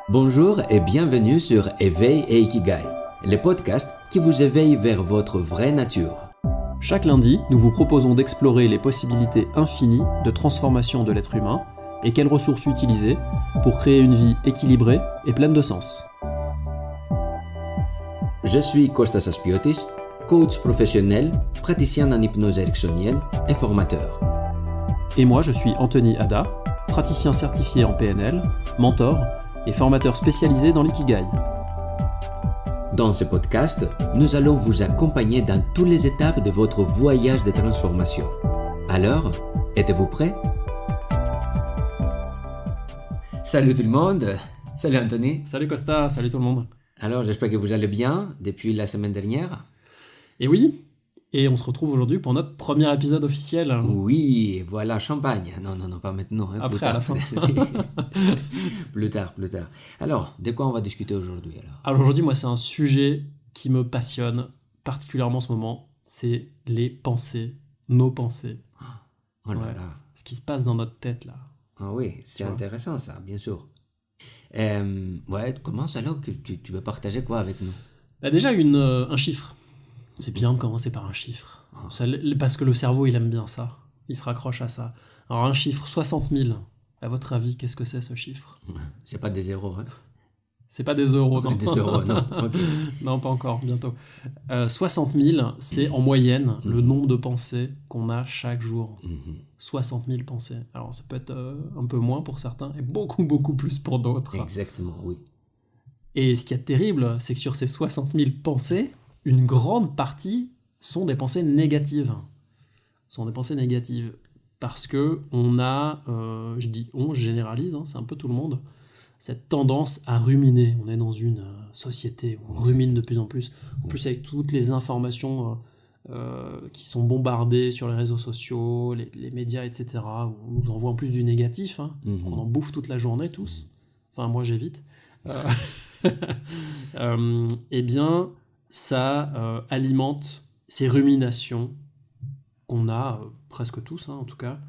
Bonjour et bienvenue sur Éveil et Ikigai, le podcast qui vous éveille vers votre vraie nature. Chaque lundi, nous vous proposons d'explorer les possibilités infinies de transformation de l'être humain et quelles ressources utiliser pour créer une vie équilibrée et pleine de sens. Je suis Kostas Aspiotis, coach professionnel, praticien en hypnose ericksonienne et formateur. Et moi, je suis Anthony Ada, praticien certifié en PNL, mentor et formateur spécialisé dans l'ikigai. Dans ce podcast, nous allons vous accompagner dans toutes les étapes de votre voyage de transformation. Alors, êtes-vous prêts? Salut tout le monde, salut Anthony. Salut Costa, salut tout le monde. Alors, j'espère que vous allez bien depuis la semaine dernière. Et oui, et on se retrouve aujourd'hui pour notre premier épisode officiel. Oui, voilà, champagne. Non, pas maintenant. Après, plus tard. à la fin. plus tard. Alors, de quoi on va discuter aujourd'hui Alors aujourd'hui, moi, c'est un sujet qui me passionne particulièrement en ce moment. C'est les pensées, nos pensées. Oh là là. Ce qui se passe dans notre tête, là. Ah oui, c'est intéressant ça, bien sûr. Commence alors que tu veux partager quoi avec nous? Déjà, un chiffre. C'est bien de commencer par un chiffre. Parce que le cerveau, il aime bien ça. Il se raccroche à ça. Alors un chiffre, 60 000. À votre avis, qu'est-ce que c'est ce chiffre? C'est pas des zéros, hein? C'est pas des euros, non. Des euros, non. Okay. Non, pas encore, bientôt. 60 000, c'est en moyenne le nombre de pensées qu'on a chaque jour. 60 000 pensées. Alors ça peut être un peu moins pour certains et beaucoup plus pour d'autres. Exactement, oui. Et ce qui est terrible, c'est que sur ces 60 000 pensées, une grande partie sont des pensées négatives. Parce que on a, je généralise, c'est un peu tout le monde, cette tendance à ruminer. On est dans une société où on rumine de plus en plus. En plus, avec toutes les informations qui sont bombardées sur les réseaux sociaux, les médias, etc., on nous envoie en plus du négatif, qu'on en bouffe toute la journée tous. Enfin, moi, j'évite. Eh bien, ça alimente ces ruminations qu'on a presque tous, en tout cas,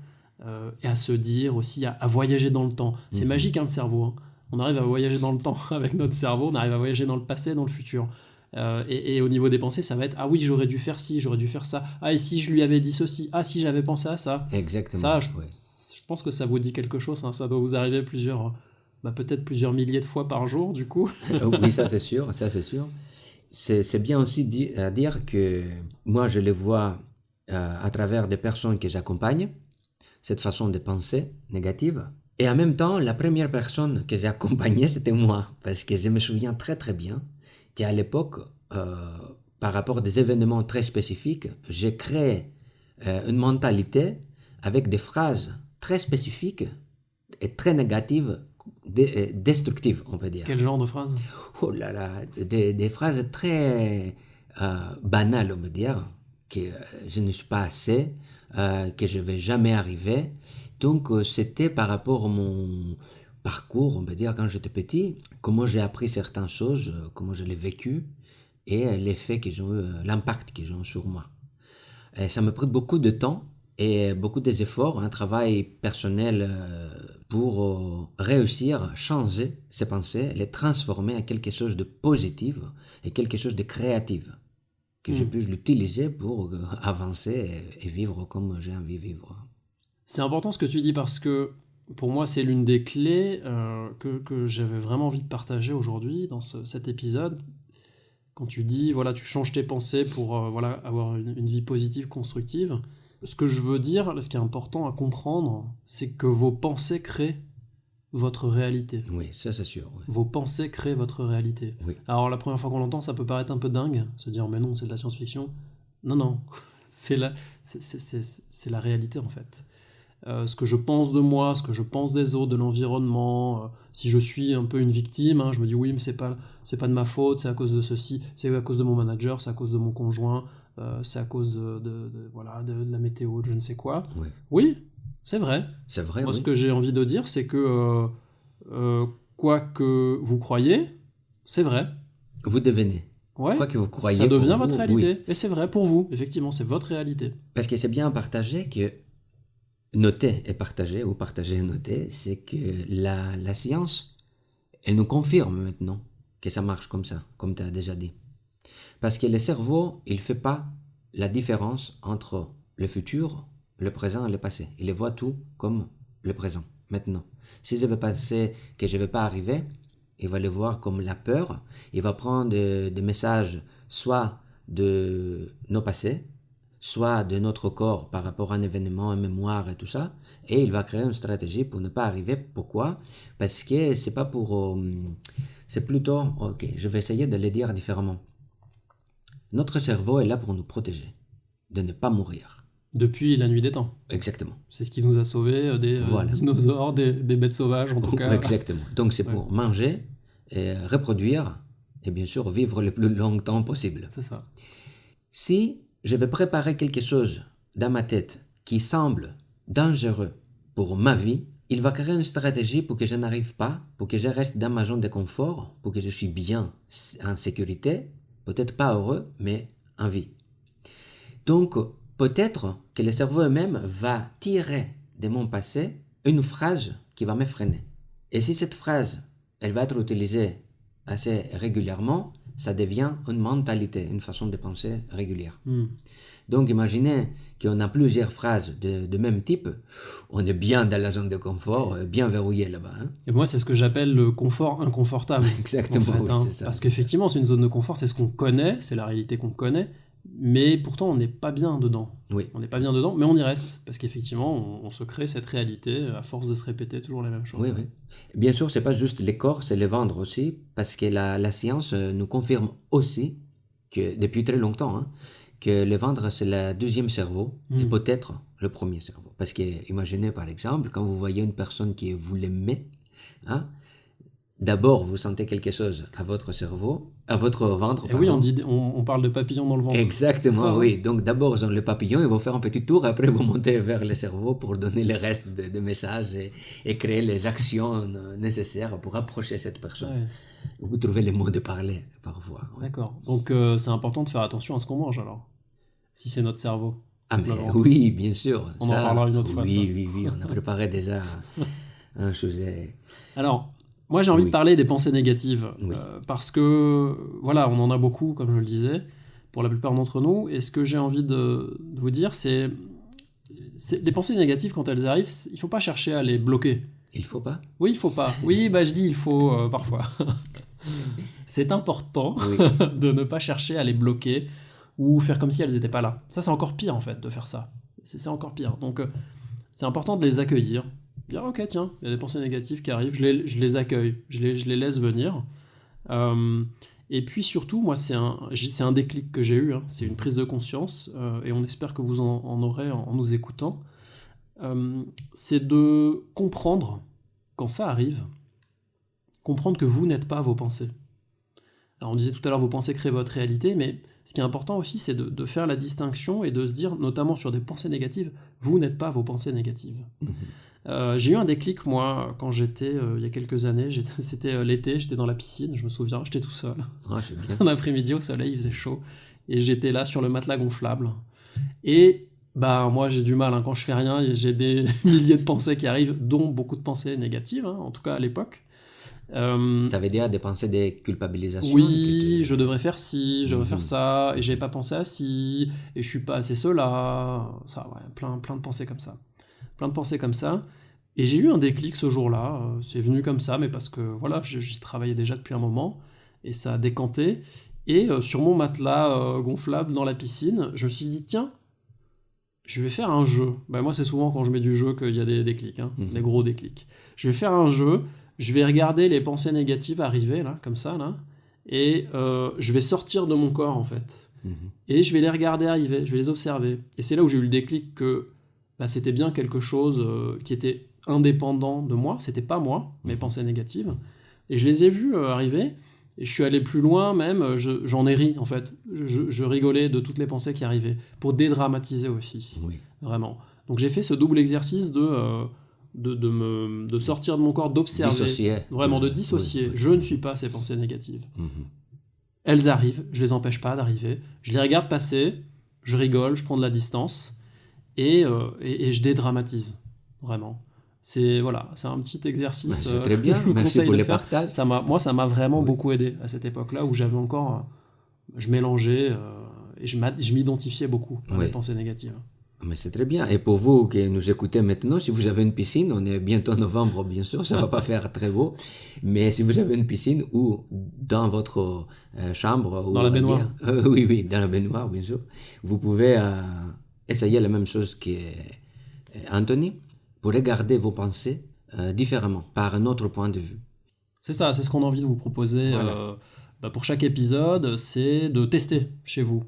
et à se dire aussi, à voyager dans le temps. C'est magique, le cerveau. On arrive à voyager dans le temps avec notre cerveau, on arrive à voyager dans le passé, dans le futur. Et au niveau des pensées, ça va être « Ah oui, j'aurais dû faire ci, j'aurais dû faire ça. Ah, et si je lui avais dit ceci. Ah, si j'avais pensé à ça. » Exactement. Ça, je pense que ça vous dit quelque chose. Ça doit vous arriver peut-être plusieurs milliers de fois par jour, du coup. Oui, ça c'est sûr. C'est bien aussi à dire que moi, je les vois à travers des personnes que j'accompagne, cette façon de penser négative. Et en même temps, la première personne que j'ai accompagnée, c'était moi. Parce que je me souviens très très bien qu'à l'époque, par rapport à des événements très spécifiques, j'ai créé une mentalité avec des phrases très spécifiques et très négatives, destructives, on peut dire. Quel genre de phrases? Oh là là, des phrases très banales, on peut dire, que je ne suis pas assez, que je ne vais jamais arriver. Donc, c'était par rapport à mon parcours, on peut dire, quand j'étais petit, comment j'ai appris certaines choses, comment je l'ai vécu, et l'effet qu'ils ont eu, l'impact qu'ils ont sur moi. Et ça m'a pris beaucoup de temps et beaucoup d'efforts, un travail personnel pour réussir à changer ces pensées, les transformer en quelque chose de positif et quelque chose de créatif, que je puisse l'utiliser pour avancer et vivre comme j'ai envie de vivre. C'est important ce que tu dis parce que pour moi c'est l'une des clés que j'avais vraiment envie de partager aujourd'hui dans cet épisode. Quand tu dis tu changes tes pensées pour avoir une vie positive, constructive, ce que je veux dire, ce qui est important à comprendre, c'est que vos pensées créent votre réalité. Oui, ça c'est sûr. Oui. Vos pensées créent votre réalité. Oui. Alors la première fois qu'on l'entend, ça peut paraître un peu dingue, se dire mais non, c'est de la science-fiction. Non, c'est la réalité en fait. Ce que je pense de moi, ce que je pense des autres, de l'environnement, si je suis un peu une victime, je me dis oui mais c'est pas de ma faute, c'est à cause de ceci, c'est à cause de mon manager, c'est à cause de mon conjoint, c'est à cause de la météo, de je ne sais quoi. Oui, c'est vrai. C'est vrai. Moi, ce que j'ai envie de dire, c'est que quoi que vous croyez, c'est vrai. Vous devenez. Ouais, Quoi que vous croyez, ça devient pour votre vous, réalité. oui. Et c'est vrai pour vous, effectivement, c'est votre réalité. Parce que c'est bien partagé que noter et partager, ou partager et noter, c'est que la science elle nous confirme maintenant que ça marche comme ça, comme tu as déjà dit. Parce que le cerveau, il ne fait pas la différence entre le futur, le présent et le passé. Il les voit tout comme le présent, maintenant. Si je vais penser que je ne vais pas arriver, il va le voir comme la peur. Il va prendre des messages soit de nos passés, soit de notre corps par rapport à un événement, une mémoire et tout ça, et il va créer une stratégie pour ne pas arriver. Pourquoi? Parce que c'est pas pour... c'est plutôt... Ok, je vais essayer de le dire différemment. Notre cerveau est là pour nous protéger, de ne pas mourir. Depuis la nuit des temps. Exactement. C'est ce qui nous a sauvés des Voilà. dinosaures, des bêtes sauvages en tout cas. Exactement. Donc c'est pour manger, et reproduire, et bien sûr vivre le plus longtemps possible. C'est ça. Si je vais préparer quelque chose dans ma tête qui semble dangereux pour ma vie, il va créer une stratégie pour que je n'arrive pas, pour que je reste dans ma zone de confort, pour que je suis bien en sécurité, peut-être pas heureux, mais en vie. Donc, peut-être que le cerveau même va tirer de mon passé une phrase qui va me freiner. Et si cette phrase, elle va être utilisée assez régulièrement, ça devient une mentalité, une façon de penser régulière. Donc imaginez qu'on a plusieurs phrases de même type, on est bien dans la zone de confort, bien verrouillé là-bas. Hein. Et moi, c'est ce que j'appelle le confort inconfortable. Exactement, en fait, oui, c'est ça. Parce qu'effectivement, c'est une zone de confort, c'est ce qu'on connaît, c'est la réalité qu'on connaît, mais pourtant, on n'est pas bien dedans. Oui. On n'est pas bien dedans, mais on y reste, parce qu'effectivement, on se crée cette réalité à force de se répéter toujours les mêmes choses. Oui, oui. Bien sûr, c'est pas juste les corps, c'est les ventres aussi, parce que la science nous confirme aussi, que depuis très longtemps, hein, que le ventre, c'est le deuxième cerveau, et peut-être le premier cerveau. Parce que, imaginez par exemple, quand vous voyez une personne qui vous l'aimez, hein, d'abord vous sentez quelque chose à votre cerveau, à votre ventre. Et oui, on parle de papillons dans le ventre. Exactement, ça, oui. Donc d'abord, ils ont le papillon, ils vont faire un petit tour, et après, ils vont monter vers le cerveau pour donner le reste des messages et créer les actions nécessaires pour approcher cette personne. Ouais. Vous trouvez les mots de parler, parfois. Ouais. D'accord. Donc, c'est important de faire attention à ce qu'on mange, alors. Si c'est notre cerveau. Ah, mais oui, bien sûr. On en parlera une autre fois. Oui, on a préparé déjà un sujet. Alors, moi, j'ai envie de parler des pensées négatives. Oui. Parce que, voilà, on en a beaucoup, comme je le disais, pour la plupart d'entre nous. Et ce que j'ai envie de vous dire, c'est les pensées négatives, quand elles arrivent, il ne faut pas chercher à les bloquer. Il faut pas? Oui, il faut pas. Oui, je dis il faut parfois. C'est important de ne pas chercher à les bloquer ou faire comme si elles n'étaient pas là. Ça, c'est encore pire, en fait, de faire ça. C'est encore pire. Donc, c'est important de les accueillir. Dire, ok, tiens, il y a des pensées négatives qui arrivent, je les accueille, je les laisse venir. Et puis surtout, moi, c'est un déclic que j'ai eu, hein. C'est une prise de conscience, et on espère que vous en aurez en nous écoutant. C'est de comprendre, quand ça arrive, comprendre que vous n'êtes pas vos pensées. Alors on disait tout à l'heure, vos pensées créent votre réalité, mais ce qui est important aussi, c'est de faire la distinction et de se dire, notamment sur des pensées négatives, vous n'êtes pas vos pensées négatives. J'ai eu un déclic, moi, quand j'étais, il y a quelques années, c'était l'été, j'étais dans la piscine, je me souviens, j'étais tout seul. Ah, c'est bien. Un après-midi au soleil, il faisait chaud, et j'étais là sur le matelas gonflable. Et moi, j'ai du mal, hein, quand je fais rien, j'ai des milliers de pensées qui arrivent, dont beaucoup de pensées négatives, hein, en tout cas à l'époque. Ça veut dire des pensées de culpabilisation? Oui, je devrais faire ci, je devrais faire ça, et j'avais pas pensé à ci, et je suis pas assez cela, ça, ouais, plein de pensées comme ça. Plein de pensées comme ça. Et j'ai eu un déclic ce jour-là, c'est venu comme ça, mais parce que voilà, j'y travaillais déjà depuis un moment, et ça a décanté. Et sur mon matelas gonflable dans la piscine, je me suis dit, tiens, je vais faire un jeu. Moi, c'est souvent quand je mets du jeu qu'il y a des déclics, hein, des gros déclics. Je vais faire un jeu, je vais regarder les pensées négatives arriver, là, comme ça, là, et je vais sortir de mon corps, en fait. Et je vais les regarder arriver, je vais les observer. Et c'est là où j'ai eu le déclic que c'était bien quelque chose qui était indépendant de moi, c'était pas moi, mes pensées négatives. Et je les ai vues arriver, et je suis allé plus loin même, j'en ai ri, en fait. Je rigolais de toutes les pensées qui arrivaient, pour dédramatiser aussi, vraiment. Donc j'ai fait ce double exercice de sortir de mon corps, d'observer, dissocier. Vraiment de dissocier. Je ne suis pas ces pensées négatives. Elles arrivent, je les empêche pas d'arriver, je les regarde passer, je rigole, je prends de la distance, et je dédramatise, vraiment. C'est un petit exercice. C'est très bien, je vous merci conseille pour de les faire. partages. Ça m'a vraiment Oui. beaucoup aidé à cette époque-là où j'avais encore, je mélangeais et je m'identifiais beaucoup à mes Oui. pensées négatives. Mais c'est très bien. Et pour vous qui nous écoutez maintenant, si vous avez une piscine, on est bientôt novembre, bien sûr, ça va pas faire très beau. Mais si vous avez une piscine ou dans votre chambre ou Dans la baignoire. ailleurs, oui, dans la baignoire, bien sûr, vous pouvez essayer la même chose qu'Anthony pour regarder vos pensées différemment, par un autre point de vue. C'est ça, c'est ce qu'on a envie de vous proposer Voilà. pour chaque épisode, c'est de tester chez vous.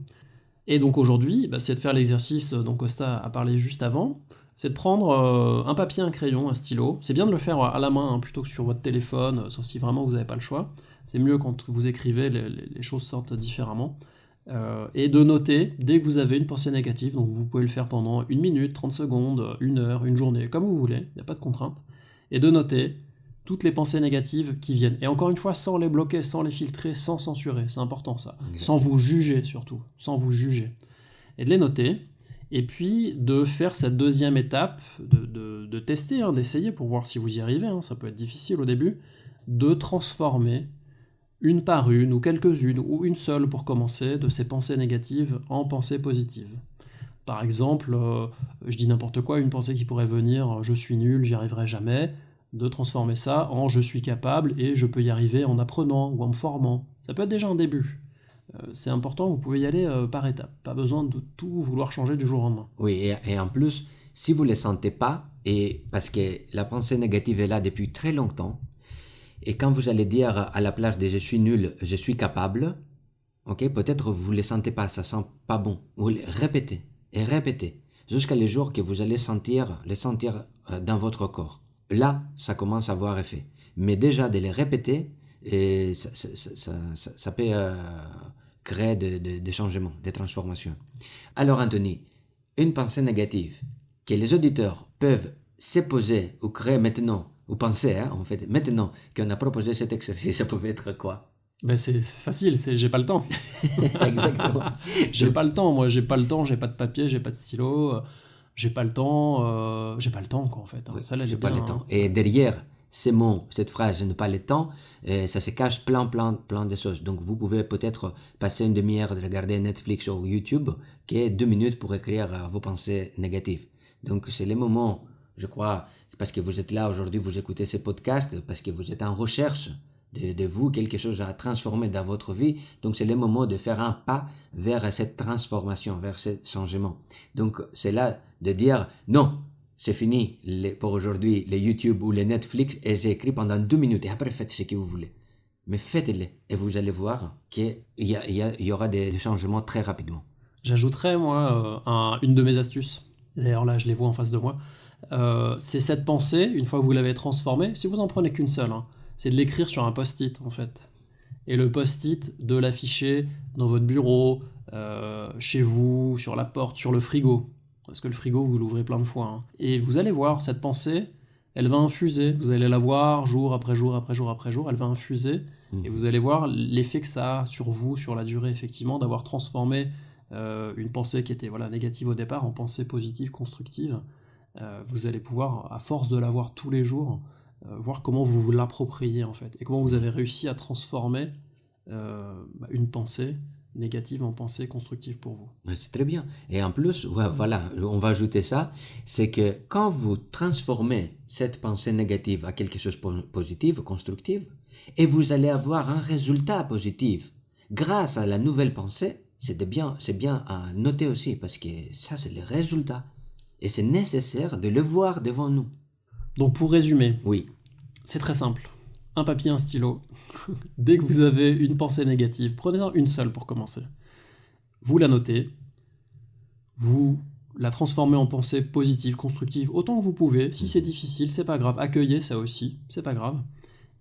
Et donc aujourd'hui, c'est de faire l'exercice dont Costa a parlé juste avant, c'est de prendre un papier, un crayon, un stylo. C'est bien de le faire à la main plutôt que sur votre téléphone, sauf si vraiment vous n'avez pas le choix. C'est mieux quand vous écrivez, les choses sortent différemment. Et de noter dès que vous avez une pensée négative, donc vous pouvez le faire pendant 1 minute, 30 secondes, 1 heure, une journée, comme vous voulez, il n'y a pas de contrainte. Et de noter toutes les pensées négatives qui viennent. Et encore une fois, sans les bloquer, sans les filtrer, sans censurer, c'est important ça. Exact. Sans vous juger surtout, sans vous juger. Et de les noter, et puis de faire cette deuxième étape, de tester, d'essayer pour voir si vous y arrivez, ça peut être difficile au début, de transformer une par une, ou quelques-unes, ou une seule pour commencer, de ces pensées négatives en pensées positives. Par exemple, je dis n'importe quoi, une pensée qui pourrait venir « je suis nul, j'y arriverai jamais », de transformer ça en « je suis capable et je peux y arriver en apprenant ou en me formant ». Ça peut être déjà un début. C'est important, vous pouvez y aller par étapes. Pas besoin de tout vouloir changer du jour au lendemain. Oui, et en plus, si vous ne le sentez pas, et parce que la pensée négative est là depuis très longtemps, et quand vous allez dire à la place de je suis nul, je suis capable, ok, peut-être vous ne le sentez pas, ça sent pas bon. Vous le répétez et répétez jusqu'à le jour que vous allez le sentir dans votre corps. Là, ça commence à avoir effet. Mais déjà de les répéter, et ça peut créer des changements, des transformations. Alors Anthony, une pensée négative que les auditeurs peuvent se poser ou créer maintenant, ou penser en fait, maintenant qu'on a proposé cet exercice, ça pouvait être quoi? C'est facile, j'ai pas le temps. Exactement. J'ai pas le temps, moi, j'ai pas le temps, j'ai pas de papier, j'ai pas de stylo, j'ai pas le temps quoi en fait. Oui, Ça là, j'ai j'ai pas bien, le temps. Et derrière ces mots, cette phrase, je n'ai pas le temps, ça se cache plein de choses. Donc vous pouvez peut-être passer une demi-heure de regarder Netflix ou YouTube, qui est 2 minutes pour écrire vos pensées négatives. Donc c'est les moments, je crois, parce que vous êtes là aujourd'hui, vous écoutez ces podcasts, parce que vous êtes en recherche de vous, quelque chose à transformer dans votre vie. Donc c'est le moment de faire un pas vers cette transformation, vers ce changement. Donc c'est là de dire non, c'est fini pour aujourd'hui les YouTube ou les Netflix et j'ai écrit pendant 2 minutes et après faites ce que vous voulez. Mais faites-le et vous allez voir qu'il y aura des changements très rapidement. J'ajouterais, moi, une de mes astuces. D'ailleurs, là, je les vois en face de moi. C'est cette pensée, une fois que vous l'avez transformée, si vous en prenez qu'une seule, c'est de l'écrire sur un post-it, en fait. Et le post-it, de l'afficher dans votre bureau, chez vous, sur la porte, sur le frigo. Parce que le frigo, vous l'ouvrez plein de fois. Et vous allez voir, cette pensée, elle va infuser. Vous allez la voir jour après jour, après jour, après jour. Elle va infuser. Et vous allez voir l'effet que ça a sur vous, sur la durée, effectivement, d'avoir transformé une pensée qui était négative au départ en pensée positive, constructive. Vous allez pouvoir, à force de la voir tous les jours, voir comment vous vous l'appropriez, en fait. Et comment vous avez réussi à transformer une pensée négative en pensée constructive pour vous. C'est très bien. Et en plus, voilà, on va ajouter ça, c'est que quand vous transformez cette pensée négative à quelque chose de positif, constructif, et vous allez avoir un résultat positif grâce à la nouvelle pensée, c'est bien à noter aussi, parce que ça, c'est le résultat. Et c'est nécessaire de le voir devant nous. Donc pour résumer, oui, c'est très simple. Un papier, un stylo. Dès que vous avez une pensée négative, prenez-en une seule pour commencer. Vous la notez, vous la transformez en pensée positive, constructive, autant que vous pouvez. Si c'est difficile, c'est pas grave. Accueillez ça aussi, c'est pas grave.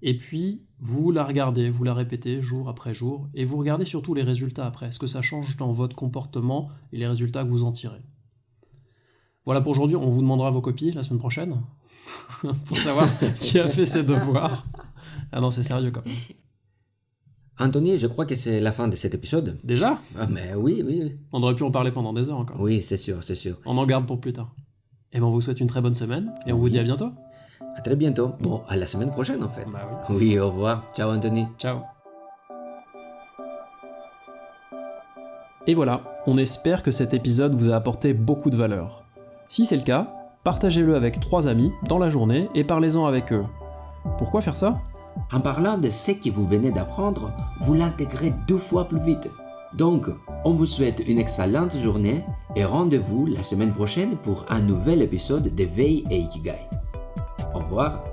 Et puis, vous la regardez, vous la répétez jour après jour, et vous regardez surtout les résultats après. Est-ce que ça change dans votre comportement et les résultats que vous en tirez? Voilà pour aujourd'hui, on vous demandera vos copies la semaine prochaine, pour savoir qui a fait ses devoirs. Ah non, c'est sérieux quand même. Anthony, je crois que c'est la fin de cet épisode. Déjà? Ah, mais oui. On aurait pu en parler pendant des heures encore. Oui, c'est sûr. On en garde pour plus tard. Et on vous souhaite une très bonne semaine, et on vous dit à bientôt. À très bientôt. Bon, à la semaine prochaine en fait. Bah oui. Oui, au revoir. Ciao Anthony. Ciao. Et voilà, on espère que cet épisode vous a apporté beaucoup de valeur. Si c'est le cas, partagez-le avec 3 amis dans la journée et parlez-en avec eux. Pourquoi faire ça ? En parlant de ce que vous venez d'apprendre, vous l'intégrez 2 fois plus vite. Donc, on vous souhaite une excellente journée et rendez-vous la semaine prochaine pour un nouvel épisode de Veille et Ikigai. Au revoir.